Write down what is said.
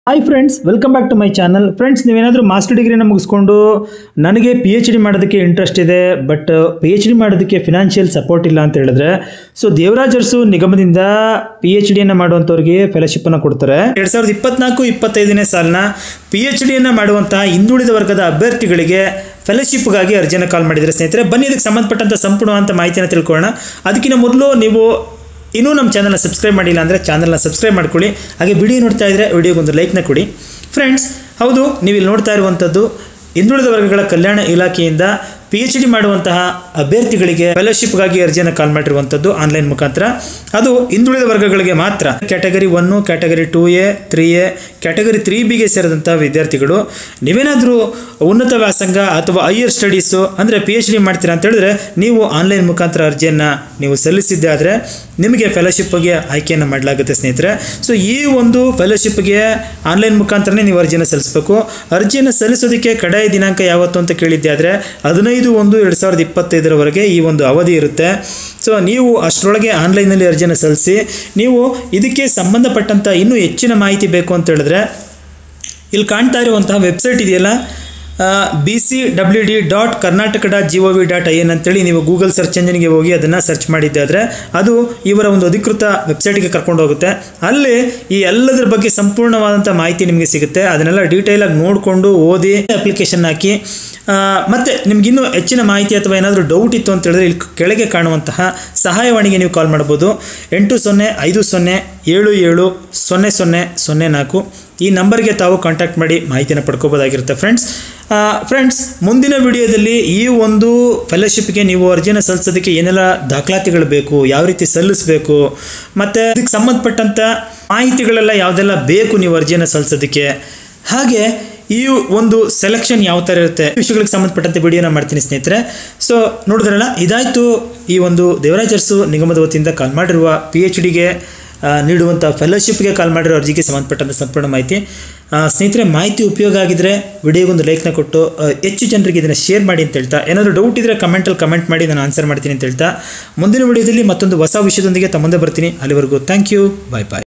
Hi friends, welcome back to my channel. Friends, ನೀವೇನಾದರೂ master ಡಿಗ್ರಿನ ಮುಗಿಸ್ಕೊಂಡು ನನಗೆ PhD ಮಾಡೋದಕ್ಕೆ ಇಂಟ್ರೆಸ್ಟ್ ಇದೆ, ಬಟ್ PhD ಮಾಡೋದಕ್ಕೆ ಫಿನಾನ್ಷಿಯಲ್ ಸಪೋರ್ಟ್ ಇಲ್ಲ ಅಂತ ಹೇಳಿದ್ರೆ, ಸೊ ದೇವರಾಜ್ ಅರಸು ನಿಗಮದಿಂದ PhDಯನ್ನು ಮಾಡುವಂಥವ್ರಿಗೆ ಫೆಲೋಶಿಪ್ಪನ್ನು ಕೊಡ್ತಾರೆ. 2024-25ನೇ ಸಾಲಿನ PhDಯನ್ನು ಮಾಡುವಂತಹ ಹಿಂದುಳಿದ ವರ್ಗದ ಅಭ್ಯರ್ಥಿಗಳಿಗೆ ಫೆಲೋಶಿಪ್ಗಾಗಿ ಅರ್ಜಿಯನ್ನು ಕಾಲ್ ಮಾಡಿದರೆ ಸ್ನೇಹಿತರೆ. ಬನ್ನಿ ಇದಕ್ಕೆ ಸಂಬಂಧಪಟ್ಟಂಥ ಸಂಪೂರ್ಣವಾದ ಮಾಹಿತಿಯನ್ನು ತಿಳ್ಕೊಳ್ಳೋಣ. ಅದಕ್ಕಿಂತ ಮೊದಲು ನೀವು ಇನ್ನೂ ನಮ್ಮ ಚಾನಲ್ನ ಸಬ್ಸ್ಕ್ರೈಬ್ ಮಾಡಿಲ್ಲ ಅಂದರೆ ಚಾನಲ್ನ ಸಬ್ಸ್ಕ್ರೈಬ್ ಮಾಡ್ಕೊಳ್ಳಿ. ಹಾಗೆ ವಿಡಿಯೋ ನೋಡ್ತಾ ಇದ್ದರೆ ವಿಡಿಯೋಗೊಂದು ಲೈಕ್ನ ಕೊಡಿ. ಫ್ರೆಂಡ್ಸ್, ಹೌದು, ನೀವು ಇಲ್ಲಿ ನೋಡ್ತಾ ಇರುವಂಥದ್ದು ಹಿಂದುಳಿದ ವರ್ಗಗಳ ಕಲ್ಯಾಣ ಇಲಾಖೆಯಿಂದ PhD ಮಾಡುವಂತಹ ಅಭ್ಯರ್ಥಿಗಳಿಗೆ ಫೆಲೋಶಿಪ್ಗಾಗಿ ಅರ್ಜಿಯನ್ನು ಕಾಲ್ ಮಾಡಿರುವಂಥದ್ದು ಆನ್ಲೈನ್ ಮುಖಾಂತರ. ಅದು ಹಿಂದುಳಿದ ವರ್ಗಗಳಿಗೆ ಮಾತ್ರ. Category 1, category 2A, 3A, category 3Bಗೆ ಸೇರಿದಂಥ ವಿದ್ಯಾರ್ಥಿಗಳು ನೀವೇನಾದರೂ ಉನ್ನತ ವ್ಯಾಸಂಗ ಅಥವಾ ಹೈಯರ್ ಸ್ಟಡೀಸು ಅಂದರೆ PhD ಮಾಡ್ತೀರಾ ಅಂತ ಹೇಳಿದ್ರೆ ನೀವು ಆನ್ಲೈನ್ ಮುಖಾಂತರ ಅರ್ಜಿಯನ್ನು ನೀವು ಸಲ್ಲಿಸಿದ್ದೆ ಆದರೆ ನಿಮಗೆ ಫೆಲೋಶಿಪ್ಗೆ ಆಯ್ಕೆಯನ್ನು ಮಾಡಲಾಗುತ್ತೆ ಸ್ನೇಹಿತರೆ. ಸೊ ಈ ಒಂದು ಫೆಲೋಶಿಪ್ಗೆ ಆನ್ಲೈನ್ ಮುಖಾಂತರನೇ ನೀವು ಅರ್ಜಿಯನ್ನು ಸಲ್ಲಿಸಬೇಕು. ಅರ್ಜಿಯನ್ನು ಸಲ್ಲಿಸೋದಕ್ಕೆ ಕಡೆಯ ದಿನಾಂಕ ಯಾವತ್ತು ಅಂತ ಕೇಳಿದ್ದೆ ಆದರೆ 15/1/2025 ಈ ಒಂದು ಅವಧಿ ಇರುತ್ತೆ. ಸೊ ನೀವು ಅಷ್ಟರೊಳಗೆ ಆನ್ಲೈನಲ್ಲಿ ಅರ್ಜಿಯನ್ನು ಸಲ್ಲಿಸಿ. ನೀವು ಇದಕ್ಕೆ ಸಂಬಂಧಪಟ್ಟಂಥ ಇನ್ನೂ ಹೆಚ್ಚಿನ ಮಾಹಿತಿ ಬೇಕು ಅಂತ ಹೇಳಿದ್ರೆ ಇಲ್ಲಿ ಕಾಣ್ತಾ ಇರುವಂತಹ ವೆಬ್ಸೈಟ್ ಇದೆಯಲ್ಲ, bcwd.karnataka.gov.in ಅಂತೇಳಿ ನೀವು ಗೂಗಲ್ ಸರ್ಚ್ ಎಂಜಿನ್ಗೆ ಹೋಗಿ ಅದನ್ನು ಸರ್ಚ್ ಮಾಡಿದ್ದೆ ಆದರೆ ಅದು ಇವರ ಒಂದು ಅಧಿಕೃತ ವೆಬ್ಸೈಟ್ಗೆ ಕರ್ಕೊಂಡು ಹೋಗುತ್ತೆ. ಅಲ್ಲಿ ಈ ಎಲ್ಲದರ ಬಗ್ಗೆ ಸಂಪೂರ್ಣವಾದಂಥ ಮಾಹಿತಿ ನಿಮಗೆ ಸಿಗುತ್ತೆ. ಅದನ್ನೆಲ್ಲ ಡೀಟೇಲಾಗಿ ನೋಡಿಕೊಂಡು ಓದಿ ಅಪ್ಲಿಕೇಶನ್ ಹಾಕಿ. ಮತ್ತು ನಿಮಗಿನ್ನೂ ಹೆಚ್ಚಿನ ಮಾಹಿತಿ ಅಥವಾ ಏನಾದರೂ ಡೌಟ್ ಇತ್ತು ಅಂತ ಹೇಳಿದ್ರೆ ಇಲ್ಲಿ ಕೆಳಗೆ ಕಾಣುವಂತಹ ಸಹಾಯವಾಣಿಗೆ ನೀವು ಕಾಲ್ ಮಾಡ್ಬೋದು. 8050770004 ಈ ನಂಬರ್ಗೆ ತಾವು ಕಾಂಟ್ಯಾಕ್ಟ್ ಮಾಡಿ ಮಾಹಿತಿಯನ್ನು ಪಡ್ಕೋಬೋದಾಗಿರುತ್ತೆ. ಫ್ರೆಂಡ್ಸ್, ಮುಂದಿನ ವಿಡಿಯೋದಲ್ಲಿ ಈ ಒಂದು ಫೆಲೋಶಿಪ್ಗೆ ನೀವು ಅರ್ಜಿಯನ್ನು ಸಲ್ಲಿಸೋದಕ್ಕೆ ಏನೆಲ್ಲ ದಾಖಲಾತಿಗಳು ಬೇಕು, ಯಾವ ರೀತಿ ಸಲ್ಲಿಸಬೇಕು, ಮತ್ತು ಇದಕ್ಕೆ ಸಂಬಂಧಪಟ್ಟಂಥ ಮಾಹಿತಿಗಳೆಲ್ಲ ಯಾವುದೆಲ್ಲ ಬೇಕು ನೀವು ಅರ್ಜಿಯನ್ನು ಸಲ್ಲಿಸೋದಕ್ಕೆ, ಹಾಗೆ ಈ ಒಂದು ಸೆಲೆಕ್ಷನ್ ಯಾವ ಥರ ಇರುತ್ತೆ ವಿಷಯಗಳಿಗೆ ಸಂಬಂಧಪಟ್ಟಂತೆ ವಿಡಿಯೋನ ಮಾಡ್ತೀನಿ ಸ್ನೇಹಿತರೆ. ಸೊ ನೋಡಿದ್ರಲ್ಲ, ಇದಾಯಿತು ಈ ಒಂದು ದೇವರಾಜ್ ಅರಸು ನಿಗಮದ ವತಿಯಿಂದ ಕಾಲ್ ಮಾಡಿರುವ PhDಗೆ ನೀಡುವಂಥ ಫೆಲೋಶಿಪ್ಗೆ ಕಾಲ್ ಮಾಡಿರೋ ಅರ್ಜಿಗೆ ಸಂಬಂಧಪಟ್ಟಂಥ ಸಂಪೂರ್ಣ ಮಾಹಿತಿ. ಸ್ನೇಹಿತರೆ, ಮಾಹಿತಿ ಉಪಯೋಗ ಆಗಿದ್ದರೆ ವಿಡಿಯೋಗೊಂದು ಲೈಕ್ನ ಕೊಟ್ಟು ಹೆಚ್ಚು ಜನರಿಗೆ ಇದನ್ನು ಶೇರ್ ಮಾಡಿ ಅಂತ ಹೇಳ್ತಾ, ಏನಾದರೂ ಡೌಟ್ ಇದ್ದರೆ ಕಮೆಂಟಲ್ಲಿ ಕಮೆಂಟ್ ಮಾಡಿ, ನಾನು ಆನ್ಸರ್ ಮಾಡ್ತೀನಿ ಅಂತ ಹೇಳ್ತಾ ಮುಂದಿನ ವಿಡಿಯೋದಲ್ಲಿ ಮತ್ತೊಂದು ಹೊಸ ವಿಷಯದೊಂದಿಗೆ ತಮ್ಮಂದೆ ಬರ್ತೀನಿ. ಅಲ್ಲಿವರೆಗೂ ಥ್ಯಾಂಕ್ ಯು, ಬಾಯ್ ಬಾಯ್.